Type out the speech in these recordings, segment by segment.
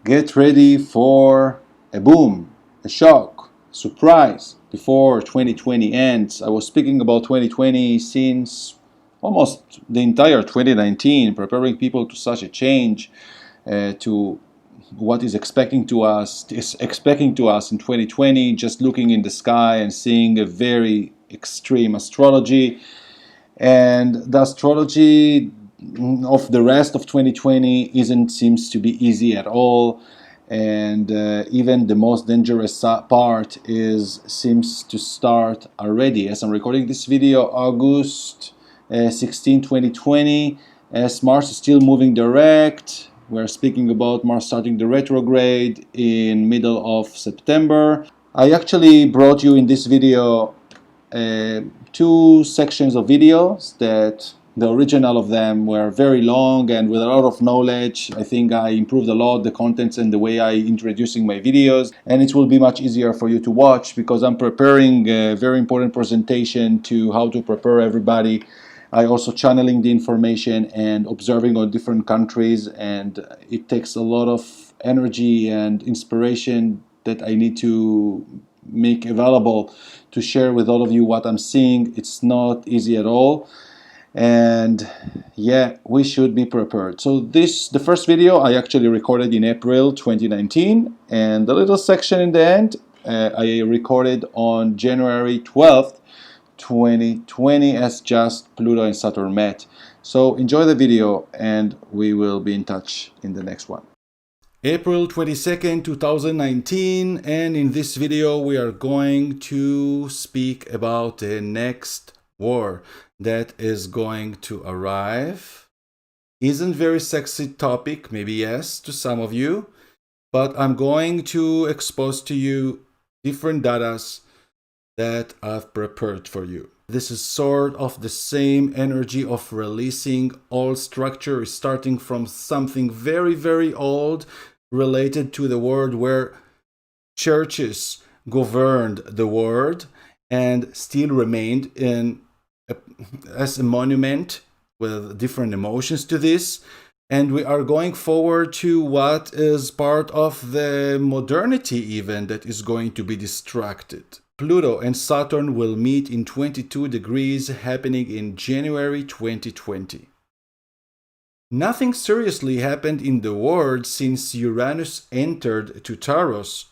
Get ready for a boom, a shock, surprise before 2020 ends. I was speaking about 2020 since almost the entire 2019, preparing people to such a change, to what is expecting to us in 2020, just looking in the sky and seeing a very extreme astrology. And the astrology of the rest of 2020 isn't seems to be easy at all, and even the most dangerous part is seems to start already as I'm recording this video, August 16, 2020, as Mars is still moving direct. We're speaking about Mars starting the retrograde in middle of September. I actually brought you in this video uh, two sections of videos that the original of them were very long and with a lot of knowledge. I think I improved a lot the contents and the way I introducing my videos, and it will be much easier for you to watch because I'm preparing a very important presentation to how to prepare everybody. I also channeling the information and observing on different countries, and it takes a lot of energy and inspiration that I need to make available to share with all of you what I'm seeing. It's not easy at all, and yeah, we should be prepared. So the first video I actually recorded in April 2019, and the little section in the end I recorded on January 12th 2020 as just Pluto and Saturn met. So enjoy the video and we will be in touch in the next one. April 22nd, 2019, and in this video we are going to speak about the next war that is going to arrive. Isn't very sexy topic, maybe yes, to some of you, but I'm going to expose to you different datas that I've prepared for you. This is sort of the same energy of releasing old structure, starting from something very, very old related to the world where churches governed the world and still remained as a monument with different emotions to this. And we are going forward to what is part of the modernity even that is going to be distracted. Pluto and Saturn will meet in 22 degrees happening in January 2020. Nothing seriously happened in the world since Uranus entered to Taurus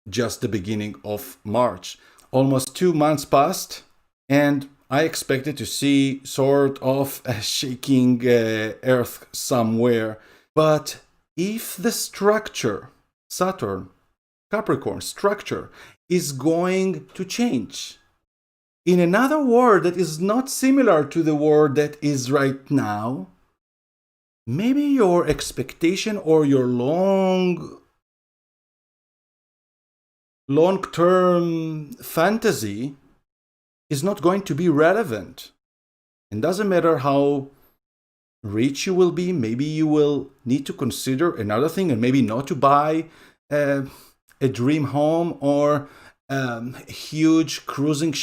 just the beginning of March. Almost 2 months passed, and I expected to see sort of a shaking Earth somewhere. But if the structure, Saturn, Capricorn structure, is going to change in another world that is not similar to the world that is right now, maybe your expectation or your long-term fantasy is not going to be relevant. And doesn't matter how rich you will be, maybe you will need to consider another thing and maybe not to buy a dream home or a huge cruising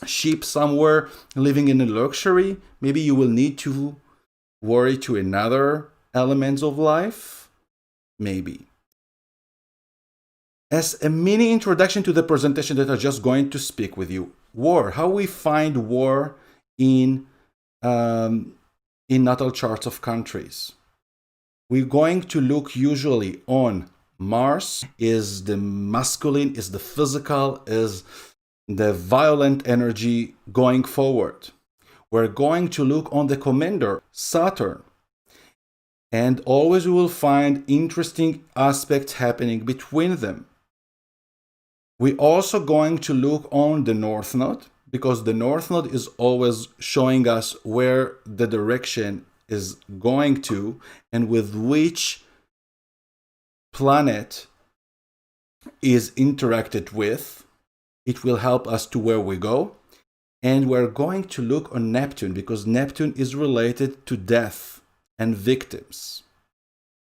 ship somewhere living in a luxury. Maybe you will need to worry to another elements of life, maybe. As a mini introduction to the presentation that I'm just going to speak with you, war, how we find war in natal charts of countries. We're going to look usually on Mars, is the masculine, is the physical, is the violent energy going forward. We're going to look on the commander, Saturn, and always we will find interesting aspects happening between them. We're also going to look on the North Node, because the North Node is always showing us where the direction is going to and with which planet is interacted with. It will help us to where we go. And we're going to look on Neptune, because Neptune is related to death and victims.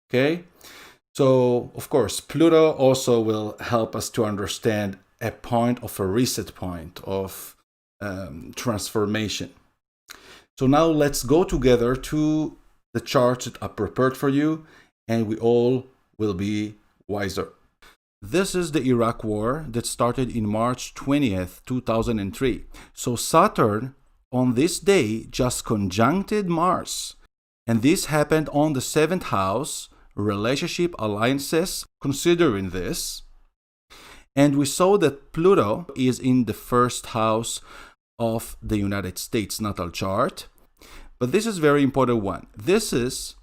Okay? So, of course, Pluto also will help us to understand a point of a reset point of transformation. So now let's go together to the charts that are prepared for you, and we all will be wiser. This is the Iraq War that started in March 20th, 2003. So Saturn on this day just conjuncted Mars. And this happened on the 7th house, relationship alliances, considering this. And we saw that Pluto is in the 1st house of the United States natal chart. But this is a very important one. This is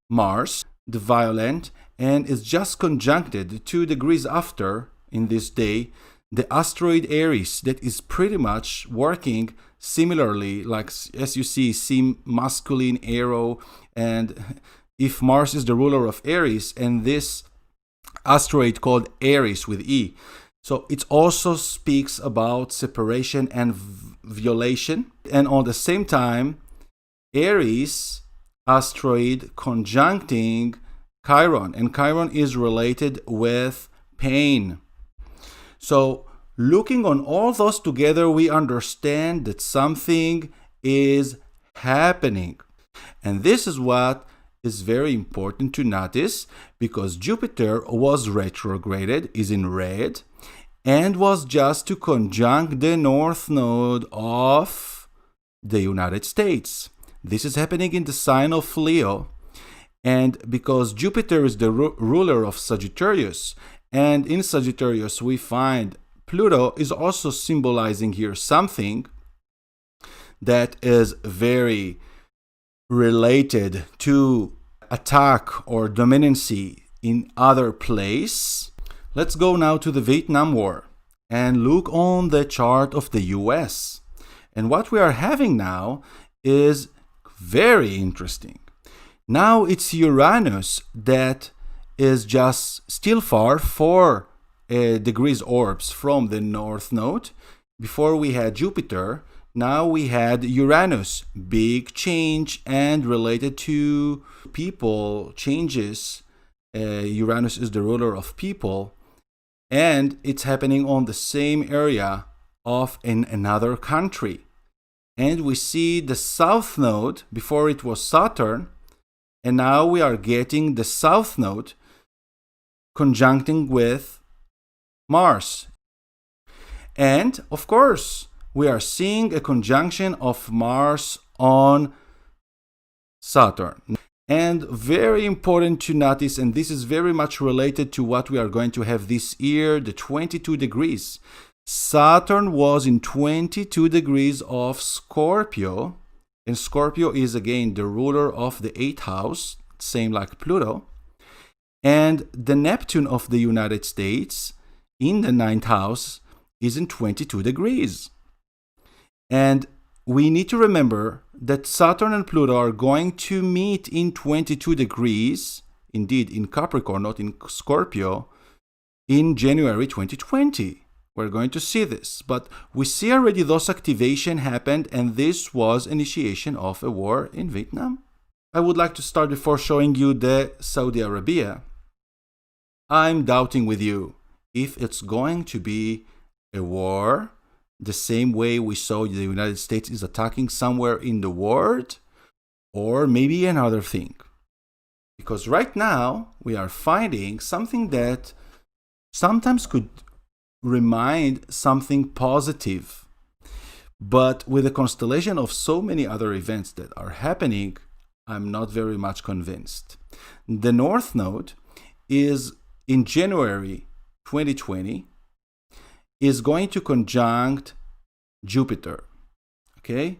Mars, the violent, and is just conjuncted 2 degrees after, in this day, the asteroid Aries that is pretty much working similarly, like as you see masculine arrow, and if Mars is the ruler of Aries, and this asteroid called Aries with E. So it also speaks about separation and violation. And on the same time, Aries asteroid conjuncting Chiron, and Chiron is related with pain. So looking on all those together, we understand that something is happening. And this is what is very important to notice, because Jupiter was retrograded, is in red, and was just to conjunct the north node of the United States. This is happening in the sign of Leo. And because Jupiter is the ruler of Sagittarius, and in Sagittarius we find Pluto is also symbolizing here something that is very related to attack or dominancy in other place. Let's go now to the Vietnam War and look on the chart of the US. And what we are having now is very interesting. Now it's Uranus that is just still far 4 degrees orbs from the north node. Before we had Jupiter, now we had Uranus. Big change and related to people changes. Uranus is the ruler of people, and it's happening on the same area of another country. And we see the south node. Before it was Saturn, and now we are getting the south node conjuncting with Mars. And of course, we are seeing a conjunction of Mars on Saturn. And very important to notice, and this is very much related to what we are going to have this year, the 22 degrees. Saturn was in 22 degrees of Scorpio, and Scorpio is again the ruler of the 8th house, same like Pluto. And the Neptune of the United States in the 9th house is in 22 degrees. And we need to remember that Saturn and Pluto are going to meet in 22 degrees, indeed in Capricorn, not in Scorpio, in January 2020. We're going to see this, but we see already those activation happened, and this was initiation of a war in Vietnam. I would like to start before showing you the Saudi Arabia. I'm doubting with you if it's going to be a war the same way we saw the United States is attacking somewhere in the world, or maybe another thing. Because right now we are finding something that sometimes could remind something positive, but with a constellation of so many other events that are happening, I'm not very much convinced. The North Node is in January 2020 is going to conjunct Jupiter. Okay,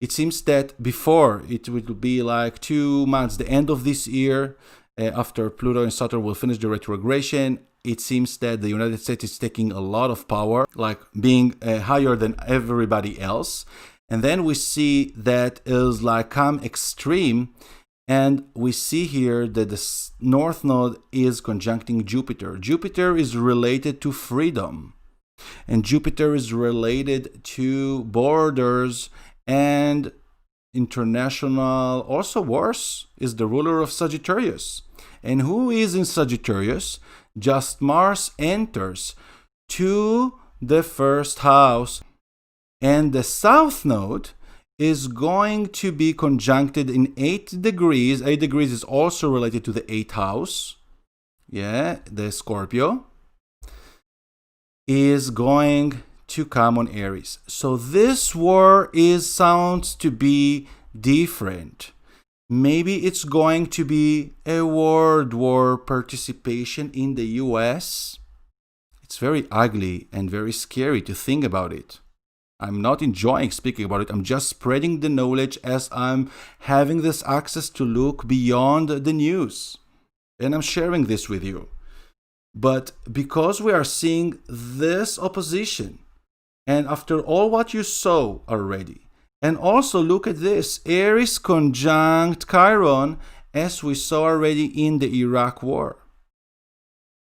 it seems that before it will be like 2 months, the end of this year, after Pluto and Saturn will finish the retrogression. It seems that the United States is taking a lot of power, like being higher than everybody else. And then we see that is like come extreme. And we see here that the North Node is conjuncting Jupiter. Jupiter is related to freedom. And Jupiter is related to borders and international, also wars, is the ruler of Sagittarius. And who is in Sagittarius? Just Mars enters to the 1st house, and the South Node is going to be conjuncted in 8 degrees. 8 degrees is also related to the 8th house, yeah, the Scorpio, is going to come on Aries. So this war sounds to be different. Maybe it's going to be a world war participation in the US. It's very ugly and very scary to think about it. I'm not enjoying speaking about it. I'm just spreading the knowledge as I'm having this access to look beyond the news. And I'm sharing this with you. But because we are seeing this opposition, and after all what you saw already, and also look at this, Aries conjunct Chiron, as we saw already in the Iraq war.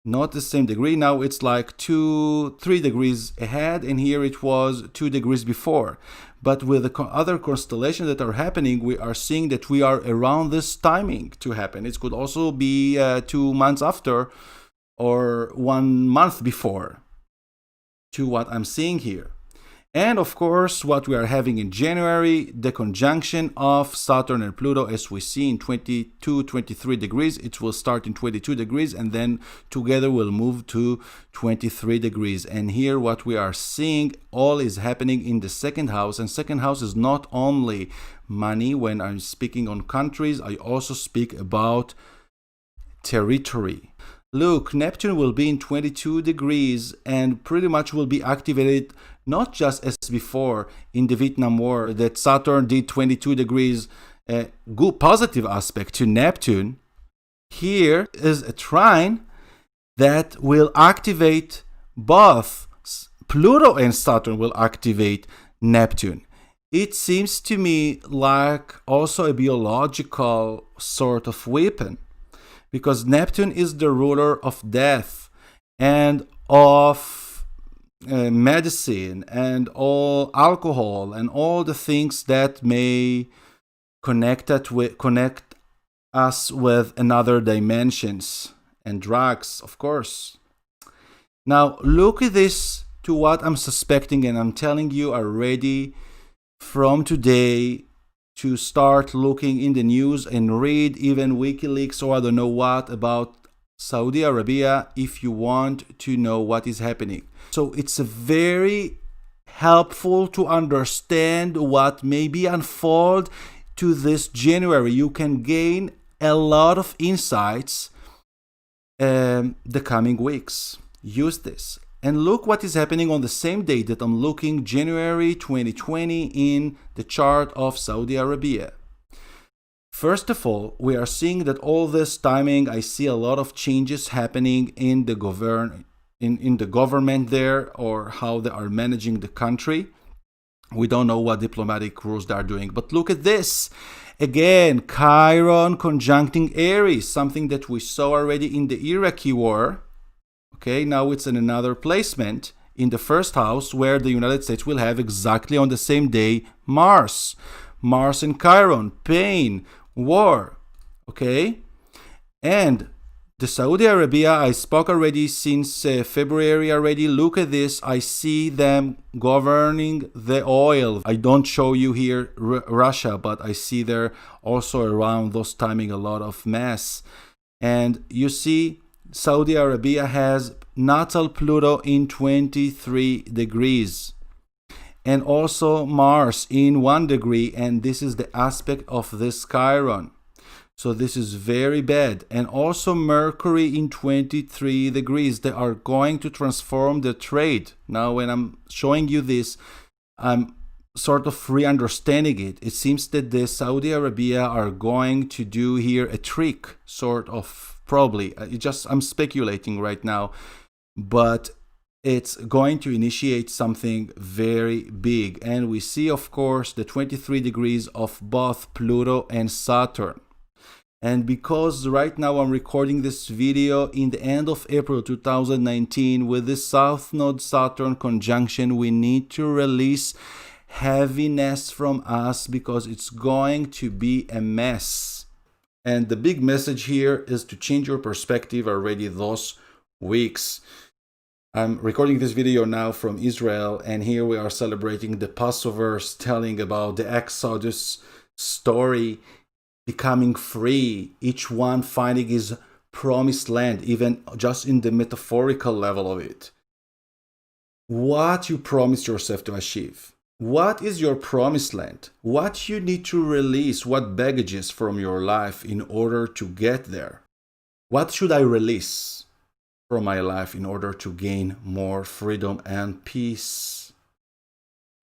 Not the same degree, now it's like 2-3 degrees ahead, and here it was 2 degrees before. But with the other constellations that are happening, we are seeing that we are around this timing to happen. It could also be 2 months after, or 1 month before, to what I'm seeing here. And of course, what we are having in January, the conjunction of Saturn and Pluto, as we see in 22-23 degrees. It will start in 22 degrees and then together will move to 23 degrees. And here what we are seeing, all is happening in the second house. And second house is not only money. When I'm speaking on countries, I also speak about territory. Look, Neptune will be in 22 degrees and pretty much will be activated not just as before in the Vietnam War, that Saturn did 22 degrees, good positive aspect to Neptune. Here is a trine that will activate both Pluto and Saturn will activate Neptune. It seems to me like also a biological sort of weapon, because Neptune is the ruler of death and of medicine and all alcohol and all the things that may connect us with another dimensions, and drugs, of course. Now look at this, to what I'm suspecting, and I'm telling you already from today to start looking in the news and read even WikiLeaks or I don't know what about Saudi Arabia if you want to know what is happening. So it's very helpful to understand what may be unfold to this January. You can gain a lot of insights the coming weeks. Use this. And look what is happening on the same day that I'm looking, January 2020, in the chart of Saudi Arabia. First of all, we are seeing that all this timing, I see a lot of changes happening in the government there, or how they are managing the country. We don't know what diplomatic rules they are doing. But look at this. Again, Chiron conjuncting Aries, something that we saw already in the Iraqi war. Okay, now it's in another placement in the first house, where the United States will have exactly on the same day Mars and Chiron, pain, war. Okay, and the Saudi Arabia, I spoke already since February already. Look at this. I see them governing the oil. I don't show you here Russia, but I see there also around those timing a lot of mess. And you see Saudi Arabia has natal Pluto in 23 degrees. And also Mars in 1 degree. And this is the aspect of this Chiron. So this is very bad. And also Mercury in 23 degrees. They are going to transform the trade. Now when I'm showing you this, I'm sort of re-understanding it. It seems that the Saudi Arabia are going to do here a trick, sort of, probably. I'm speculating right now. But it's going to initiate something very big. And we see, of course, the 23 degrees of both Pluto and Saturn. And because right now I'm recording this video in the end of April 2019 with this South Node Saturn conjunction, we need to release heaviness from us because it's going to be a mess. And the big message here is to change your perspective already those weeks. I'm recording this video now from Israel, and here we are celebrating the Passover, telling about the Exodus story, becoming free, each one finding his promised land, even just in the metaphorical level of it. What you promised yourself to achieve. What is your promised land? What you need to release, what baggages from your life in order to get there? What should I release from my life in order to gain more freedom and peace?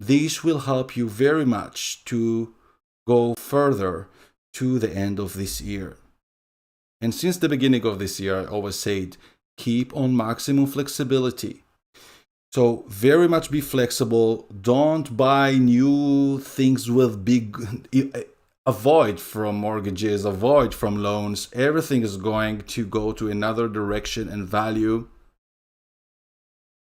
This will help you very much to go further to the end of this year. And since the beginning of this year, I always said, keep on maximum flexibility. So very much be flexible. Don't buy new things with big, avoid from mortgages, avoid from loans. Everything is going to go to another direction and value.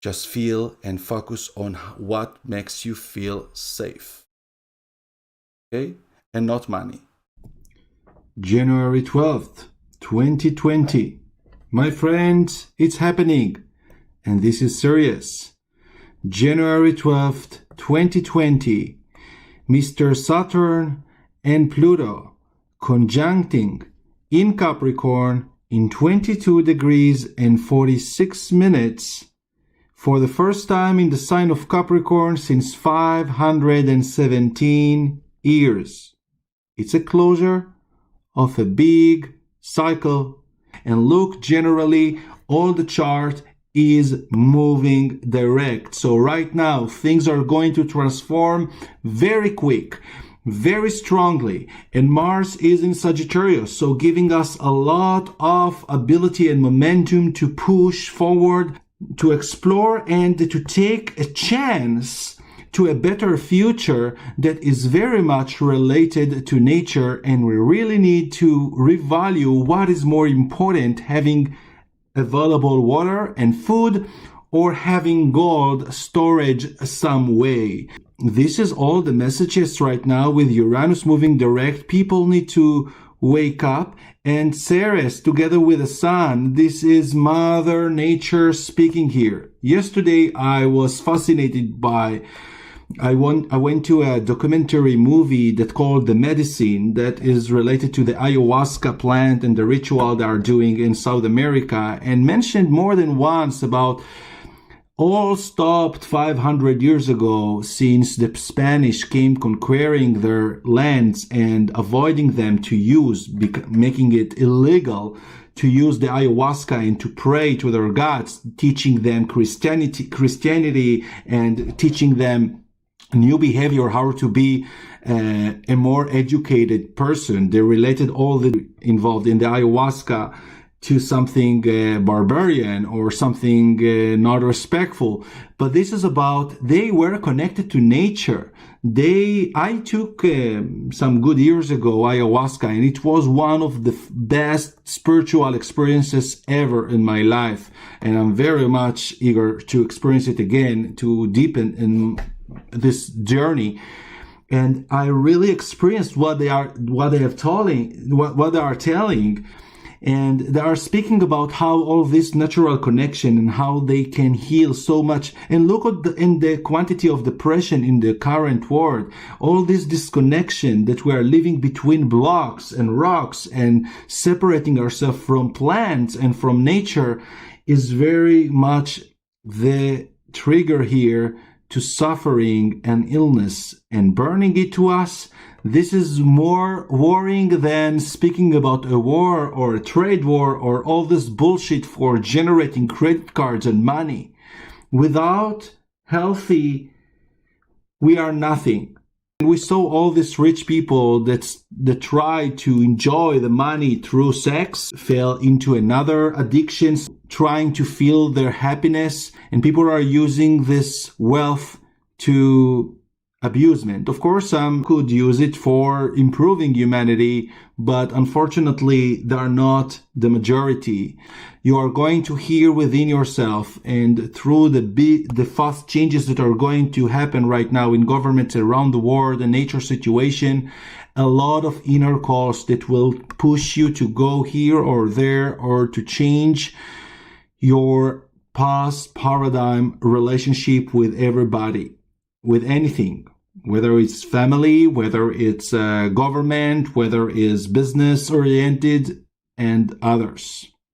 Just feel and focus on what makes you feel safe. Okay? And not money. January 12th, 2020. My friends, it's happening. And this is serious. January 12th, 2020, Mr. Saturn and Pluto conjuncting in Capricorn in 22 degrees and 46 minutes for the first time in the sign of Capricorn since 517 years. It's a closure of a big cycle. And look, generally, all the chart is moving direct. So right now, things are going to transform very quick, very strongly. And Mars is in Sagittarius, so giving us a lot of ability and momentum to push forward, to explore, and to take a chance to a better future that is very much related to nature. And we really need to revalue what is more important, having available water and food, or having gold storage some way. This is all the messages right now with Uranus moving direct. People need to wake up. And Ceres together with the sun, this is Mother Nature speaking here. Yesterday I was fascinated by I went to a documentary movie that called The Medicine, that is related to the ayahuasca plant and the ritual they are doing in South America, and mentioned more than once about all stopped 500 years ago, since the Spanish came conquering their lands and avoiding them to use, making it illegal to use the ayahuasca and to pray to their gods, teaching them Christianity and teaching them new behavior, how to be a more educated person. They related all the involved in the ayahuasca to something barbarian or something not respectful. But this is about, they were connected to nature. I took some good years ago ayahuasca, and it was one of the best spiritual experiences ever in my life. And I'm very much eager to experience it again, to deepen in this journey. And I really experienced what they are telling. And they are speaking about how all this natural connection and how they can heal so much. And look at the quantity of depression in the current world. All this disconnection that we are living between blocks and rocks and separating ourselves from plants and from nature is very much the trigger here to suffering and illness and burning it to us. This is more worrying than speaking about a war or a trade war or all this bullshit for generating credit cards and money. Without healthy, we are nothing. And we saw all these rich people that tried to enjoy the money through sex, fell into another addiction, trying to feel their happiness, and people are using this wealth to abusement. Of course, some could use it for improving humanity, but unfortunately, they are not the majority. You are going to hear within yourself, and through the fast changes that are going to happen right now in governments around the world and nature situation, a lot of inner calls that will push you to go here or there or to change your past paradigm relationship with everybody, with anything, whether it's family, whether it's government, whether it's business oriented and others.